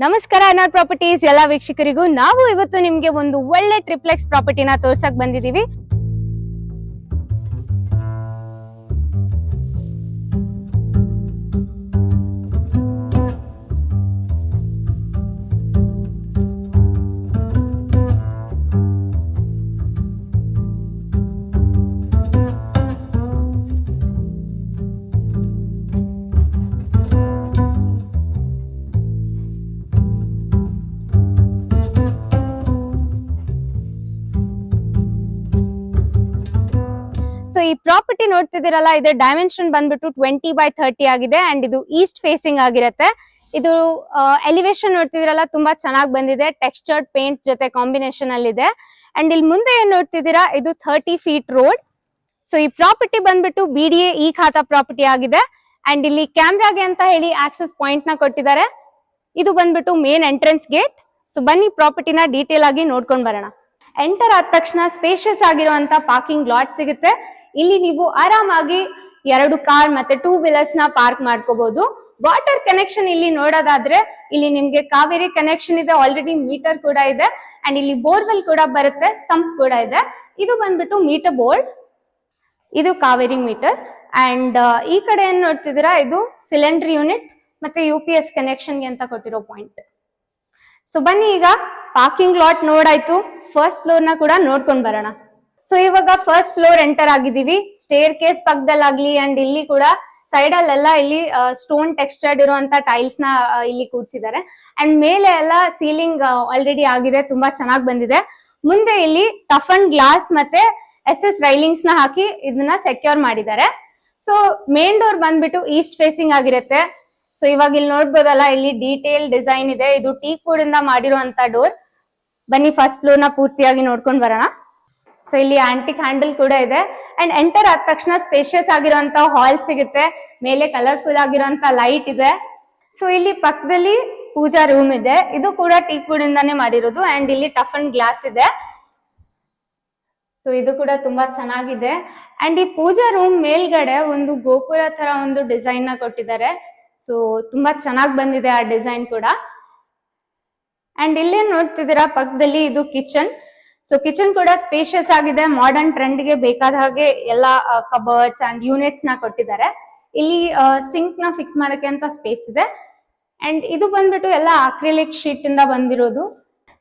ನಮಸ್ಕಾರ N R properties ಎಲ್ಲ ವೀಕ್ಷಕರಿಗೂ ನಾವು ಇವತ್ತು ನಿಮ್ಗೆ ಒಂದು ಒಳ್ಳೆ ಟ್ರಿಪ್ಲೆಕ್ಸ್ ಪ್ರಾಪರ್ಟಿನ ತೋರ್ಸಕ್ ಬಂದಿದೀವಿ. ಸೊ ಈ ಪ್ರಾಪರ್ಟಿ ನೋಡ್ತಿದ್ದೀರಲ್ಲ, ಇದರ ಡೈಮೆನ್ಷನ್ ಬಂದ್ಬಿಟ್ಟು 20x30 ಆಗಿದೆ ಅಂಡ್ ಇದು ಈಸ್ಟ್ ಫೇಸಿಂಗ್ ಆಗಿರುತ್ತೆ. ಇದು ಎಲಿವೇಶನ್ ನೋಡ್ತಿದ್ದೀರಲ್ಲ ತುಂಬಾ ಚೆನ್ನಾಗಿ ಬಂದಿದೆ, ಟೆಕ್ಸ್ಚರ್ಡ್ ಪೇಂಟ್ ಜೊತೆ ಕಾಂಬಿನೇಷನ್ ಅಲ್ಲಿ ಇದೆ. ಅಂಡ್ ಇಲ್ಲಿ ಮುಂದೆ ಏನ್ ನೋಡ್ತಿದ್ದೀರಾ, ಇದು 30 ಫೀಟ್ ರೋಡ್. ಸೊ ಈ ಪ್ರಾಪರ್ಟಿ ಬಂದ್ಬಿಟ್ಟು BDA ಈ ಖಾತಾ ಪ್ರಾಪರ್ಟಿ ಆಗಿದೆ. ಅಂಡ್ ಇಲ್ಲಿ ಕ್ಯಾಮ್ರಾಗೆ ಅಂತ ಹೇಳಿ ಆಕ್ಸೆಸ್ ಪಾಯಿಂಟ್ ನ ಕೊಟ್ಟಿದ್ದಾರೆ. ಇದು ಬಂದ್ಬಿಟ್ಟು ಮೇನ್ ಎಂಟ್ರೆನ್ಸ್ ಗೇಟ್. ಸೊ ಬನ್ನಿ ಪ್ರಾಪರ್ಟಿನ ಡೀಟೇಲ್ ಆಗಿ ನೋಡ್ಕೊಂಡ್ ಬರೋಣ. ಎಂಟರ್ ಆದ ತಕ್ಷಣ ಸ್ಪೇಷಿಯಸ್ ಆಗಿರುವಂತ ಪಾರ್ಕಿಂಗ್ ಲಾಟ್ ಸಿಗುತ್ತೆ. ಇಲ್ಲಿ ನೀವು ಆರಾಮಾಗಿ 2 ಕಾರ್ ಮತ್ತೆ 2 ವೀಲರ್ಸ್ ನ ಪಾರ್ಕ್ ಮಾಡ್ಕೋಬಹುದು. ವಾಟರ್ ಕನೆಕ್ಷನ್ ಇಲ್ಲಿ ನೋಡೋದಾದ್ರೆ ಇಲ್ಲಿ ನಿಮ್ಗೆ ಕಾವೇರಿ ಕನೆಕ್ಷನ್ ಇದೆ, ಆಲ್ರೆಡಿ ಮೀಟರ್ ಕೂಡ ಇದೆ. ಅಂಡ್ ಇಲ್ಲಿ ಬೋರ್ವೆಲ್ ಕೂಡ ಬರುತ್ತೆ, ಸಂಪ್ ಕೂಡ ಇದೆ. ಇದು ಬಂದ್ಬಿಟ್ಟು ಮೀಟರ್ ಬೋರ್ಡ್, ಇದು ಕಾವೇರಿ ಮೀಟರ್. ಅಂಡ್ ಈ ಕಡೆ ಏನ್ ನೋಡ್ತಿದ್ದೀರಾ, ಇದು ಸಿಲಿಂಡರ್ ಯೂನಿಟ್ ಮತ್ತೆ UPS ಕನೆಕ್ಷನ್ ಗೆ ಅಂತ ಕೊಟ್ಟಿರೋ ಪಾಯಿಂಟ್. ಸೊ ಬನ್ನಿ ಈಗ ಪಾರ್ಕಿಂಗ್ ಲಾಟ್ ನೋಡಾಯ್ತು, ಫಸ್ಟ್ ಫ್ಲೋರ್ ನ ಕೂಡ ನೋಡ್ಕೊಂಡ್ ಬರೋಣ. ಸೊ ಇವಾಗ ಫಸ್ಟ್ ಫ್ಲೋರ್ ಎಂಟರ್ ಆಗಿದೀವಿ. ಸ್ಟೇರ್ ಕೇಸ್ ಪಕ್ಕದಲ್ಲಾಗ್ಲಿ ಅಂಡ್ ಇಲ್ಲಿ ಕೂಡ ಸೈಡ್ ಅಲ್ಲೆಲ್ಲ ಇಲ್ಲಿ ಸ್ಟೋನ್ ಟೆಕ್ಸ್ಚರ್ಡ್ ಇರುವಂತ ಟೈಲ್ಸ್ ನ ಇಲ್ಲಿ ಕೂಡ್ಸಿದ್ದಾರೆ. ಅಂಡ್ ಮೇಲೆ ಎಲ್ಲ ಸೀಲಿಂಗ್ ಆಲ್ರೆಡಿ ಆಗಿದೆ, ತುಂಬಾ ಚೆನ್ನಾಗಿ ಬಂದಿದೆ. ಮುಂದೆ ಇಲ್ಲಿ ಟಫ್ ಅಂಡ್ ಗ್ಲಾಸ್ ಮತ್ತೆ SS ರೈಲಿಂಗ್ಸ್ ನ ಹಾಕಿ ಇದನ್ನ ಸೆಕ್ಯೂರ್ ಮಾಡಿದ್ದಾರೆ. ಸೊ ಮೇನ್ ಡೋರ್ ಬಂದ್ಬಿಟ್ಟು ಈಸ್ಟ್ ಫೇಸಿಂಗ್ ಆಗಿರುತ್ತೆ. ಸೊ ಇವಾಗ ಇಲ್ಲಿ ನೋಡ್ಬೋದಲ್ಲ, ಇಲ್ಲಿ ಡೀಟೇಲ್ ಡಿಸೈನ್ ಇದೆ. ಇದು ಟೀಕ್ ವುಡ್ ಇಂದ ಮಾಡಿರುವಂತ ಡೋರ್. ಬನ್ನಿ ಫಸ್ಟ್ ಫ್ಲೋರ್ ನ ಪೂರ್ತಿಯಾಗಿ ನೋಡ್ಕೊಂಡ್ ಬರೋಣ. ಸೊ ಇಲ್ಲಿ ಆಂಟಿಕ್ ಹ್ಯಾಂಡಲ್ ಕೂಡ ಇದೆ. ಅಂಡ್ ಎಂಟರ್ ಆದ ತಕ್ಷಣ ಸ್ಪೇಷಿಯಸ್ ಆಗಿರುವಂತ ಹಾಲ್ ಸಿಗುತ್ತೆ, ಮೇಲೆ ಕಲರ್ಫುಲ್ ಆಗಿರುವಂತ ಲೈಟ್ ಇದೆ. ಸೊ ಇಲ್ಲಿ ಪಕ್ಕದಲ್ಲಿ ಪೂಜಾ ರೂಮ್ ಇದೆ, ಇದು ಕೂಡ ಟೀಕ್ ವುಡ್ ಇಂದಾನೆ ಮಾಡಿರೋದು. ಅಂಡ್ ಇಲ್ಲಿ ಟಫ್ ಅಂಡ್ ಗ್ಲಾಸ್ ಇದೆ. ಸೊ ಇದು ಕೂಡ ತುಂಬಾ ಚೆನ್ನಾಗಿದೆ. ಅಂಡ್ ಈ ಪೂಜಾ ರೂಮ್ ಮೇಲ್ಗಡೆ ಒಂದು ಗೋಪುರ ತರ ಒಂದು ಡಿಸೈನ್ ನ ಕೊಟ್ಟಿದ್ದಾರೆ. ಸೊ ತುಂಬಾ ಚೆನ್ನಾಗಿ ಬಂದಿದೆ ಆ ಡಿಸೈನ್ ಕೂಡ. ಅಂಡ್ ಇಲ್ಲೇ ನೋಡ್ತಿದ್ದೀರಾ ಪಕ್ಕದಲ್ಲಿ ಇದು ಕಿಚನ್. ಸೊ ಕಿಚನ್ ಕೂಡ ಸ್ಪೇಷಿಯಸ್ ಆಗಿದೆ, ಮಾಡರ್ನ್ ಟ್ರೆಂಡ್ ಗೆ ಬೇಕಾದ ಹಾಗೆ ಎಲ್ಲ ಕಬರ್ಡ್ಸ್ ಅಂಡ್ ಯೂನಿಟ್ಸ್ ನ ಕೊಟ್ಟಿದ್ದಾರೆ. ಇಲ್ಲಿ ಸಿಂಕ್ ನ ಫಿಕ್ಸ್ ಮಾಡಕ್ಕೆ ಅಂತ ಸ್ಪೇಸ್ ಇದೆ. ಅಂಡ್ ಇದು ಬಂದ್ಬಿಟ್ಟು ಎಲ್ಲ ಅಕ್ರಿಲಿಕ್ ಶೀಟ್ ಇಂದ ಬಂದಿರೋದು.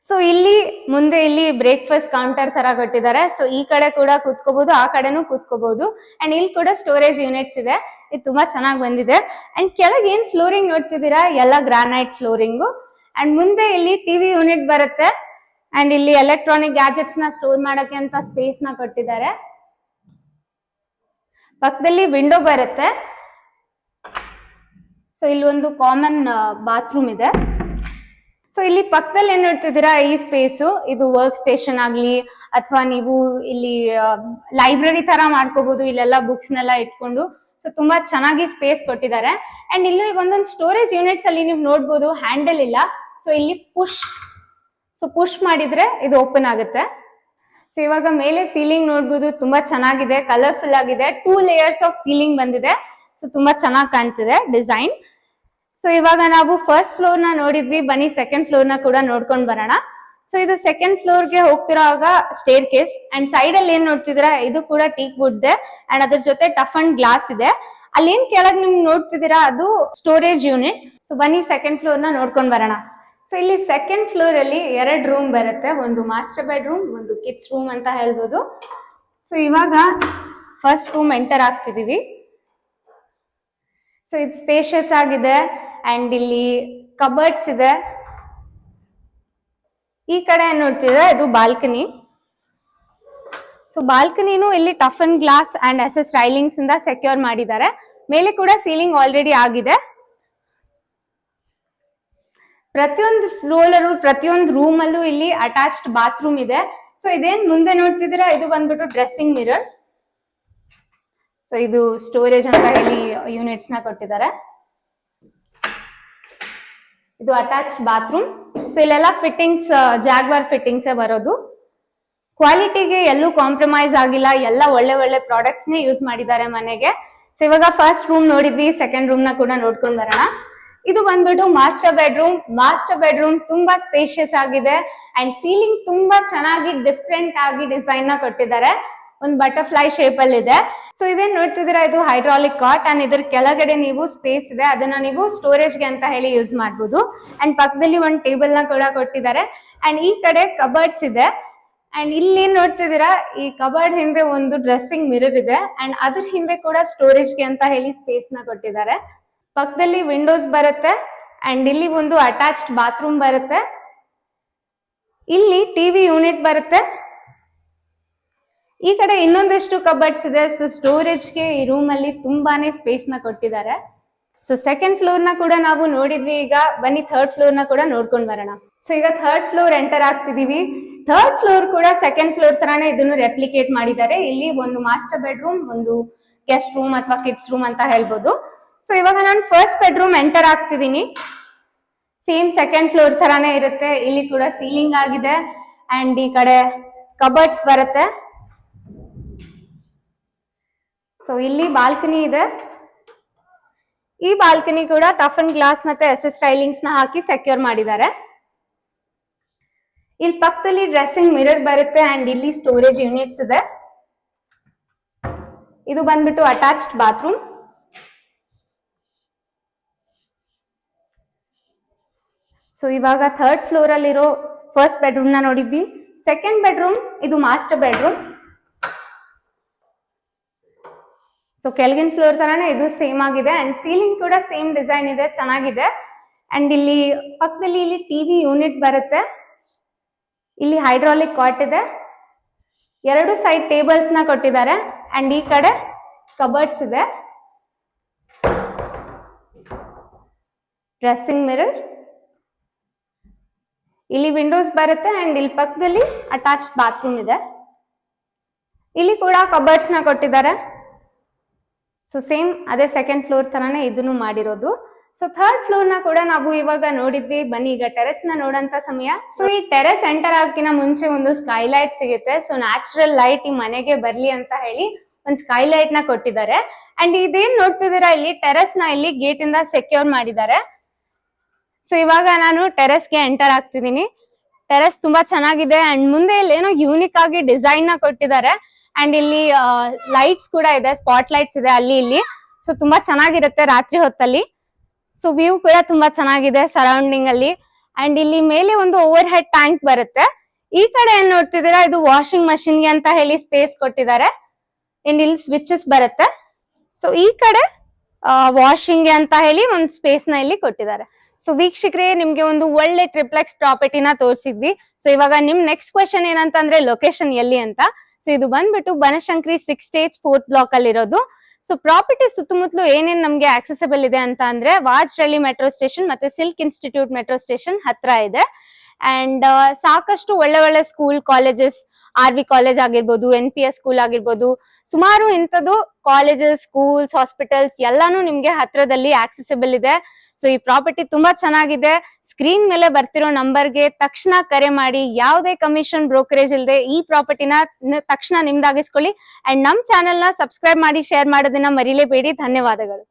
ಸೊ ಇಲ್ಲಿ ಮುಂದೆ ಇಲ್ಲಿ ಬ್ರೇಕ್ಫಾಸ್ಟ್ ಕೌಂಟರ್ ತರ ಕೊಟ್ಟಿದ್ದಾರೆ. ಸೊ ಈ ಕಡೆ ಕೂಡ ಕೂತ್ಕೋಬಹುದು, ಆ ಕಡೆನೂ ಕೂತ್ಕೋಬಹುದು. ಅಂಡ್ ಇಲ್ಲಿ ಕೂಡ ಸ್ಟೋರೇಜ್ ಯೂನಿಟ್ಸ್ ಇದೆ. ಇದು ತುಂಬಾ ಚೆನ್ನಾಗಿ ಬಂದಿದೆ. ಅಂಡ್ ಕೆಳಗೆ ಏನ್ ಫ್ಲೋರಿಂಗ್ ನೋಡ್ತಿದ್ದೀರಾ, ಎಲ್ಲ ಗ್ರಾನೈಟ್ ಫ್ಲೋರಿಂಗು. ಅಂಡ್ ಮುಂದೆ ಇಲ್ಲಿ ಟಿವಿ ಯೂನಿಟ್ ಬರುತ್ತೆ. ಅಂಡ್ ಇಲ್ಲಿ ಎಲೆಕ್ಟ್ರಾನಿಕ್ ಗ್ಯಾಜೆಟ್ಸ್ ನ ಸ್ಟೋರ್ ಮಾಡಕ್ಕೆ ಅಂತ ಸ್ಪೇಸ್ ನ ಕೊಟ್ಟಿದ್ದಾರೆ. ಪಕ್ಕದಲ್ಲಿ ವಿಂಡೋ ಬರುತ್ತೆ. ಸೊ ಇಲ್ಲಿ ಒಂದು ಕಾಮನ್ ಬಾತ್ರೂಮ್ ಇದೆ. ಸೊ ಇಲ್ಲಿ ಪಕ್ಕದಲ್ಲಿ ಏನ್ ನೋಡ್ತಿದ್ದೀರಾ, ಈ ಸ್ಪೇಸು ಇದು ವರ್ಕ್ ಸ್ಟೇಷನ್ ಆಗ್ಲಿ ಅಥವಾ ನೀವು ಇಲ್ಲಿ ಲೈಬ್ರರಿ ತರ ಮಾಡ್ಕೋಬಹುದು, ಇಲ್ಲೆಲ್ಲ ಬುಕ್ಸ್ ನೆಲ್ಲ ಇಟ್ಕೊಂಡು. ಸೊ ತುಂಬಾ ಚೆನ್ನಾಗಿ ಸ್ಪೇಸ್ ಕೊಟ್ಟಿದ್ದಾರೆ. ಅಂಡ್ ಇಲ್ಲಿ ಒಂದೊಂದು ಸ್ಟೋರೇಜ್ ಯೂನಿಟ್ಸ್ ಅಲ್ಲಿ ನೀವು ನೋಡ್ಬೋದು ಹ್ಯಾಂಡಲ್ ಇಲ್ಲ. ಸೊ ಇಲ್ಲಿ ಪುಷ್ ಮಾಡಿದ್ರೆ ಇದು ಓಪನ್ ಆಗುತ್ತೆ. ಸೊ ಇವಾಗ ಮೇಲೆ ಸೀಲಿಂಗ್ ನೋಡ್ಬೋದು, ತುಂಬಾ ಚೆನ್ನಾಗಿದೆ, ಕಲರ್ಫುಲ್ ಆಗಿದೆ. 2 ಲೇಯರ್ಸ್ ಆಫ್ ಸೀಲಿಂಗ್ ಬಂದಿದೆ. ಸೊ ತುಂಬಾ ಚೆನ್ನಾಗಿ ಕಾಣ್ತಿದೆ ಡಿಸೈನ್. ಸೊ ಇವಾಗ ನಾವು ಫಸ್ಟ್ ಫ್ಲೋರ್ ನ ನೋಡಿದ್ವಿ, ಬನ್ನಿ ಸೆಕೆಂಡ್ ಫ್ಲೋರ್ ನ ಕೂಡ ನೋಡ್ಕೊಂಡ್ ಬರೋಣ. ಸೊ ಇದು ಸೆಕೆಂಡ್ ಫ್ಲೋರ್ ಗೆ ಹೋಗ್ತಿರೋವಾಗ ಸ್ಟೇರ್ ಕೇಸ್. ಅಂಡ್ ಸೈಡ್ ಅಲ್ಲಿ ಏನ್ ನೋಡ್ತಿದ್ದೀರಾ, ಇದು ಕೂಡ ಟೀಕ್ ವುಡ್ ಇದೆ. ಅಂಡ್ ಅದ್ರ ಜೊತೆ ಟಫ್ ಅಂಡ್ ಗ್ಲಾಸ್ ಇದೆ. ಅಲ್ಲಿ ಏನ್ ಕೆಳಗ್ ನಿಮ್ಗೆ ನೋಡ್ತಿದ್ದೀರಾ, ಅದು ಸ್ಟೋರೇಜ್ ಯೂನಿಟ್. ಸೊ ಬನ್ನಿ ಸೆಕೆಂಡ್ ಫ್ಲೋರ್ ನ ನೋಡ್ಕೊಂಡ್ ಬರೋಣ. ಸೊ ಇಲ್ಲಿ ಸೆಕೆಂಡ್ ಫ್ಲೋರ್ ಅಲ್ಲಿ 2 ರೂಮ್ ಬರುತ್ತೆ, ಒಂದು ಮಾಸ್ಟರ್ ಬೆಡ್ರೂಮ್, ಒಂದು ಕಿಡ್ಸ್ ರೂಮ್ ಅಂತ ಹೇಳ್ಬೋದು. ಸೊ ಇವಾಗ ಫಸ್ಟ್ ರೂಮ್ ಎಂಟರ್ ಆಗ್ತಿದೀವಿ. ಸೊ ಇದು ಸ್ಪೇಷಿಯಸ್ ಆಗಿದೆ. ಅಂಡ್ ಇಲ್ಲಿ ಕಬರ್ಡ್ಸ್ ಇದೆ. ಈ ಕಡೆ ನೋಡ್ತಿದ್ರೆ ಇದು ಬಾಲ್ಕನಿ. ಸೊ ಬಾಲ್ಕನಿನೂ ಇಲ್ಲಿ tough and glass and SS railings ಇಂದ ಸೆಕ್ಯೂರ್ ಮಾಡಿದ್ದಾರೆ. ಮೇಲೆ ಕೂಡ ಸೀಲಿಂಗ್ ಆಲ್ರೆಡಿ ಆಗಿದೆ. ಪ್ರತಿಯೊಂದು ಫ್ಲೋರ್ ಪ್ರತಿಯೊಂದು ರೂಮ್ ಅಲ್ಲೂ ಇಲ್ಲಿ ಅಟ್ಯಾಚ್ಡ್ ಬಾತ್ರೂಮ್ ಇದೆ. ಸೊ ಇದೇನ್ ಮುಂದೆ ನೋಡ್ತಿದ್ದೀರಾ, ಇದು ಬಂದ್ಬಿಟ್ಟು ಡ್ರೆಸ್ಸಿಂಗ್ ಮಿರರ್. ಸೊ ಇದು ಸ್ಟೋರೇಜ್ ಅಂತ ಹೇಳಿ ಯೂನಿಟ್ಸ್ ನ ಕೊಟ್ಟಿದ್ದಾರೆ. ಇದು ಅಟ್ಯಾಚ್ಡ್ ಬಾತ್ರೂಮ್. ಸೊ ಇಲ್ಲೆಲ್ಲ ಫಿಟ್ಟಿಂಗ್ಸ್ ಜಾಗ್ವಾರ್ ಫಿಟ್ಟಿಂಗ್ಸ್ ಬರೋದು. ಕ್ವಾಲಿಟಿಗೆ ಎಲ್ಲೂ ಕಾಂಪ್ರಮೈಸ್ ಆಗಿಲ್ಲ, ಎಲ್ಲ ಒಳ್ಳೆ ಪ್ರಾಡಕ್ಟ್ಸ್ ನೇ ಯೂಸ್ ಮಾಡಿದ್ದಾರೆ ಮನೆಗೆ. ಸೊ ಇವಾಗ ಫಸ್ಟ್ ರೂಮ್ ನೋಡಿದ್ವಿ, ಸೆಕೆಂಡ್ ರೂಮ್ ನ ಕೂಡ ನೋಡ್ಕೊಂಡ್ ಬರೋಣ. ಇದು ಬಂದ್ಬಿಟ್ಟು ಮಾಸ್ಟರ್ ಬೆಡ್ರೂಮ್ ತುಂಬಾ ಸ್ಪೇಷಿಯಸ್ ಆಗಿದೆ ಅಂಡ್ ಸೀಲಿಂಗ್ ತುಂಬಾ ಚೆನ್ನಾಗಿ ಡಿಫ್ರೆಂಟ್ ಆಗಿ ಡಿಸೈನ್ ನ ಕೊಟ್ಟಿದ್ದಾರೆ. ಒಂದು ಬಟರ್ಫ್ಲೈ ಶೇಪ್ ಅಲ್ಲಿ ಇದೆ. ಸೊ ಇದೇನ್ ನೋಡ್ತಿದ್ದೀರಾ, ಇದು ಹೈಡ್ರಾಲಿಕ್ ಕಾಟ್ ಅಂಡ್ ಇದ್ರ ಕೆಳಗಡೆ ನೀವು ಸ್ಪೇಸ್ ಇದೆ, ಅದನ್ನ ನೀವು ಸ್ಟೋರೇಜ್ ಗೆ ಅಂತ ಹೇಳಿ ಯೂಸ್ ಮಾಡಬಹುದು. ಅಂಡ್ ಪಕ್ಕದಲ್ಲಿ ಒಂದು ಟೇಬಲ್ ನ ಕೂಡ ಕೊಟ್ಟಿದ್ದಾರೆ ಅಂಡ್ ಈ ಕಡೆ ಕಬರ್ಡ್ಸ್ ಇದೆ. ಅಂಡ್ ಇಲ್ಲಿ ನೋಡ್ತಿದ್ದೀರಾ, ಈ ಕಬರ್ಡ್ ಹಿಂದೆ ಒಂದು ಡ್ರೆಸ್ಸಿಂಗ್ ಮಿರರ್ ಇದೆ ಅಂಡ್ ಅದ್ರ ಹಿಂದೆ ಕೂಡ ಸ್ಟೋರೇಜ್ ಗೆ ಅಂತ ಹೇಳಿ ಸ್ಪೇಸ್ ನ ಕೊಟ್ಟಿದ್ದಾರೆ. ಪಕ್ಕದಲ್ಲಿ ವಿಂಡೋಸ್ ಬರುತ್ತೆ ಅಂಡ್ ಇಲ್ಲಿ ಒಂದು ಅಟ್ಯಾಚ್ಡ್ ಬಾತ್ರೂಮ್ ಬರುತ್ತೆ. ಇಲ್ಲಿ ಟಿವಿ ಯೂನಿಟ್ ಬರುತ್ತೆ. ಈ ಕಡೆ ಇನ್ನೊಂದಷ್ಟು ಕಬರ್ಡ್ಸ್ ಇದೆ. ಸೊ ಸ್ಟೋರೇಜ್ ಗೆ ಈ ರೂಮ್ ಅಲ್ಲಿ ತುಂಬಾನೇ ಸ್ಪೇಸ್ ನ ಕೊಟ್ಟಿದ್ದಾರೆ. ಸೊ ಸೆಕೆಂಡ್ ಫ್ಲೋರ್ ನ ಕೂಡ ನಾವು ನೋಡಿದ್ವಿ. ಈಗ ಬನ್ನಿ ಥರ್ಡ್ ಫ್ಲೋರ್ ನ ಕೂಡ ನೋಡ್ಕೊಂಡ್ ಬರೋಣ. ಸೊ ಈಗ ಥರ್ಡ್ ಫ್ಲೋರ್ ಎಂಟರ್ ಆಗ್ತಿದೀವಿ. ಥರ್ಡ್ ಫ್ಲೋರ್ ಕೂಡ ಸೆಕೆಂಡ್ ಫ್ಲೋರ್ ತರಾನೇ ಇದನ್ನು ರೆಪ್ಲಿಕೇಟ್ ಮಾಡಿದ್ದಾರೆ. ಇಲ್ಲಿ ಒಂದು ಮಾಸ್ಟರ್ ಬೆಡ್ರೂಮ್, ಒಂದು ಗೆಸ್ಟ್ ರೂಮ್ ಅಥವಾ ಕಿಡ್ಸ್ ರೂಮ್ ಅಂತ ಹೇಳ್ಬೋದು. ಸೊ ಇವಾಗ ನಾನು ಫಸ್ಟ್ ಬೆಡ್ರೂಮ್ ಎಂಟರ್ ಆಗ್ತಿದ್ದೀನಿ. ಸೇಮ್ ಸೆಕೆಂಡ್ ಫ್ಲೋರ್ ತರಾನೇ ಇರುತ್ತೆ. ಇಲ್ಲಿ ಕೂಡ ಸೀಲಿಂಗ್ ಆಗಿದೆ ಅಂಡ್ ಈ ಕಡೆ ಕಬರ್ಡ್ಸ್ ಬರುತ್ತೆ. ಸೊ ಇಲ್ಲಿ ಬಾಲ್ಕನಿ ಇದೆ. ಈ ಬಾಲ್ಕನಿ ಕೂಡ ಟಫ್ ಅಂಡ್ ಗ್ಲಾಸ್ ಮತ್ತೆ ಎಸ್ಎಸ್ ಟೈಲಿಂಗ್ಸ್ ನ ಹಾಕಿ ಸೆಕ್ಯೂರ್ ಮಾಡಿದ್ದಾರೆ. ಇಲ್ಲಿ ಪಕ್ಕದಲ್ಲಿ ಡ್ರೆಸ್ಸಿಂಗ್ ಮಿರರ್ ಬರುತ್ತೆ ಅಂಡ್ ಇಲ್ಲಿ ಸ್ಟೋರೇಜ್ ಯೂನಿಟ್ಸ್ ಇದೆ. ಇದು ಬಂದ್ಬಿಟ್ಟು ಅಟ್ಯಾಚ್ಡ್ ಬಾತ್ರೂಮ್. ಸೊ ಇವಾಗ ಥರ್ಡ್ ಫ್ಲೋರ್ ಅಲ್ಲಿರೋ ಫಸ್ಟ್ ಬೆಡ್ರೂಮ್ ನ ನೋಡಿದ್ವಿ. ಸೆಕೆಂಡ್ ಬೆಡ್ರೂಮ್ ಇದು ಮಾಸ್ಟರ್ ಬೆಡ್ರೂಮ್. ಸೊ ಕೆಳಗಿನ ಫ್ಲೋರ್ ತರಾನೇ ಇದು ಸೇಮ್ ಆಗಿದೆ ಅಂಡ್ ಸೀಲಿಂಗ್ ಕೂಡ ಸೇಮ್ ಡಿಸೈನ್ ಇದೆ, ಚೆನ್ನಾಗಿದೆ. ಅಂಡ್ ಇಲ್ಲಿ ಪಕ್ಕದಲ್ಲಿ ಇಲ್ಲಿ ಟಿವಿ ಯೂನಿಟ್ ಬರುತ್ತೆ. ಇಲ್ಲಿ ಹೈಡ್ರಾಲಿಕ್ ಕಾಟ್ ಇದೆ. ಎರಡು ಸೈಡ್ ಟೇಬಲ್ಸ್ ನ ಕೊಟ್ಟಿದ್ದಾರೆ ಅಂಡ್ ಈ ಕಡೆ ಕಬರ್ಡ್ಸ್ ಇದೆ. ಡ್ರೆಸ್ಸಿಂಗ್ ಮಿರರ್, ಇಲ್ಲಿ ವಿಂಡೋಸ್ ಬರುತ್ತೆ ಅಂಡ್ ಇಲ್ಲಿ ಪಕ್ಕದಲ್ಲಿ ಅಟ್ಯಾಚ್ಡ್ ಬಾತ್ರೂಮ್ ಇದೆ. ಇಲ್ಲಿ ಕೂಡ ಕಬರ್ಡ್ಸ್ ನ ಕೊಟ್ಟಿದ್ದಾರೆ. ಸೊ ಸೇಮ್ ಅದೇ ಸೆಕೆಂಡ್ ಫ್ಲೋರ್ ತರಾನೇ ಇದನ್ನು ಮಾಡಿರೋದು. ಸೊ ಥರ್ಡ್ ಫ್ಲೋರ್ ನ ಕೂಡ ನಾವು ಇವಾಗ ನೋಡಿದ್ವಿ. ಬನ್ನಿ ಈಗ ಟೆರೆಸ್ ನ ನೋಡಂತ ಸಮಯ. ಸೊ ಈ ಟೆರೆಸ್ ಎಂಟರ್ ಆಗಕ್ಕಿಂತ ಮುಂಚೆ ಒಂದು ಸ್ಕೈಲೈಟ್ ಸಿಗುತ್ತೆ. ಸೊ ನ್ಯಾಚುರಲ್ ಲೈಟ್ ಈ ಮನೆಗೆ ಬರ್ಲಿ ಅಂತ ಹೇಳಿ ಒಂದು ಸ್ಕೈಲೈಟ್ ನ ಕೊಟ್ಟಿದ್ದಾರೆ. ಅಂಡ್ ಇದೇನ್ ನೋಡ್ತಿದ್ದೀರಾ, ಇಲ್ಲಿ ಟೆರೆಸ್ ನ ಇಲ್ಲಿ ಗೇಟ್ ಇಂದ ಸೆಕ್ಯೂರ್ ಮಾಡಿದ್ದಾರೆ. ಸೊ ಇವಾಗ ನಾನು ಟೆರೆಸ್ ಗೆ ಎಂಟರ್ ಆಗ್ತಿದ್ದೀನಿ. ಟೆರೆಸ್ ತುಂಬಾ ಚೆನ್ನಾಗಿದೆ ಅಂಡ್ ಮುಂದೆ ಇಲ್ಲಿ ಏನೋ ಯೂನಿಕ್ ಆಗಿ ಡಿಸೈನ್ ನ ಕೊಟ್ಟಿದ್ದಾರೆ ಅಂಡ್ ಇಲ್ಲಿ ಲೈಟ್ಸ್ ಕೂಡ ಇದೆ, ಸ್ಪಾಟ್ ಲೈಟ್ಸ್ ಇದೆ ಅಲ್ಲಿ ಇಲ್ಲಿ. ಸೊ ತುಂಬಾ ಚೆನ್ನಾಗಿರುತ್ತೆ ರಾತ್ರಿ ಹೊತ್ತಲ್ಲಿ. ಸೊ ವ್ಯೂ ಕೂಡ ತುಂಬಾ ಚೆನ್ನಾಗಿದೆ ಸರೌಂಡಿಂಗ್ ಅಲ್ಲಿ. ಅಂಡ್ ಇಲ್ಲಿ ಮೇಲೆ ಒಂದು ಓವರ್ ಹೆಡ್ ಟ್ಯಾಂಕ್ ಬರುತ್ತೆ. ಈ ಕಡೆ ಏನ್ ನೋಡ್ತಿದ್ದೀರಾ, ಇದು ವಾಷಿಂಗ್ ಮಷಿನ್ ಗೆ ಅಂತ ಹೇಳಿ ಸ್ಪೇಸ್ ಕೊಟ್ಟಿದ್ದಾರೆ. ಇಲ್ಲಿ ಸ್ವಿಚಸ್ ಬರುತ್ತೆ. ಸೊ ಈ ಕಡೆ ವಾಷಿಂಗ್ ಗೆ ಅಂತ ಹೇಳಿ ಒಂದು ಸ್ಪೇಸ್ ನ ಇಲ್ಲಿ ಕೊಟ್ಟಿದ್ದಾರೆ. ಸೊ ವೀಕ್ಷಕರೇ, ನಿಮ್ಗೆ ಒಂದು ಒಳ್ಳೆ ಟ್ರಿಪ್ಲೆಕ್ಸ್ ಪ್ರಾಪರ್ಟಿನ ತೋರಿಸಿದ್ವಿ. ಸೊ ಇವಾಗ ನಿಮ್ ನೆಕ್ಸ್ಟ್ ಕ್ವೆಶನ್ ಏನಂತಂದ್ರೆ ಲೊಕೇಶನ್ ಎಲ್ಲಿ ಅಂತ. ಸೊ ಇದು ಬಂದ್ಬಿಟ್ಟು ಬನಶಂಕರಿ 6 ಸ್ಟೇಜ್ 4th ಬ್ಲಾಕ್ ಅಲ್ಲಿ ಇರೋದು. ಸೊ ಪ್ರಾಪರ್ಟಿ ಸುತ್ತಮುತ್ತಲು ಏನೇನ್ ನಮ್ಗೆ ಆಕ್ಸೆಸಿಬಲ್ ಇದೆ ಅಂತ ಅಂದ್ರೆ ವಾಜರಳ್ಳಿ ಮೆಟ್ರೋ ಸ್ಟೇಷನ್ ಮತ್ತೆ ಸಿಲ್ಕ್ ಇನ್ಸ್ಟಿಟ್ಯೂಟ್ ಮೆಟ್ರೋ ಸ್ಟೇಷನ್ ಹತ್ರ ಇದೆ. ಅಂಡ್ ಸಾಕಷ್ಟು ಒಳ್ಳೆ ಒಳ್ಳೆ ಸ್ಕೂಲ್, ಕಾಲೇಜಸ್, RV ಕಾಲೇಜ್ ಆಗಿರ್ಬೋದು, NPS ಸ್ಕೂಲ್ ಆಗಿರ್ಬೋದು, ಸುಮಾರು ಇಂಥದ್ದು ಕಾಲೇಜಸ್, ಸ್ಕೂಲ್ಸ್, ಹಾಸ್ಪಿಟಲ್ಸ್ ಎಲ್ಲಾನು ನಿಮ್ಗೆ ಹತ್ರದಲ್ಲಿ ಆಕ್ಸೆಸಿಬಲ್ ಇದೆ. ಸೊ ಈ ಪ್ರಾಪರ್ಟಿ ತುಂಬಾ ಚೆನ್ನಾಗಿದೆ. ಸ್ಕ್ರೀನ್ ಮೇಲೆ ಬರ್ತಿರೋ ನಂಬರ್ಗೆ ತಕ್ಷಣ ಕರೆ ಮಾಡಿ. ಯಾವುದೇ ಕಮಿಷನ್, ಬ್ರೋಕರೇಜ್ ಇಲ್ಲದೆ ಈ ಪ್ರಾಪರ್ಟಿನ ತಕ್ಷಣ ನಿಮ್ದಾಗಿಸ್ಕೊಳ್ಳಿ. ಅಂಡ್ ನಮ್ ಚಾನೆಲ್ ನ ಸಬ್ಸ್ಕ್ರೈಬ್ ಮಾಡಿ, ಶೇರ್ ಮಾಡೋದನ್ನ ಮರಿಲೇಬೇಡಿ. ಧನ್ಯವಾದಗಳು.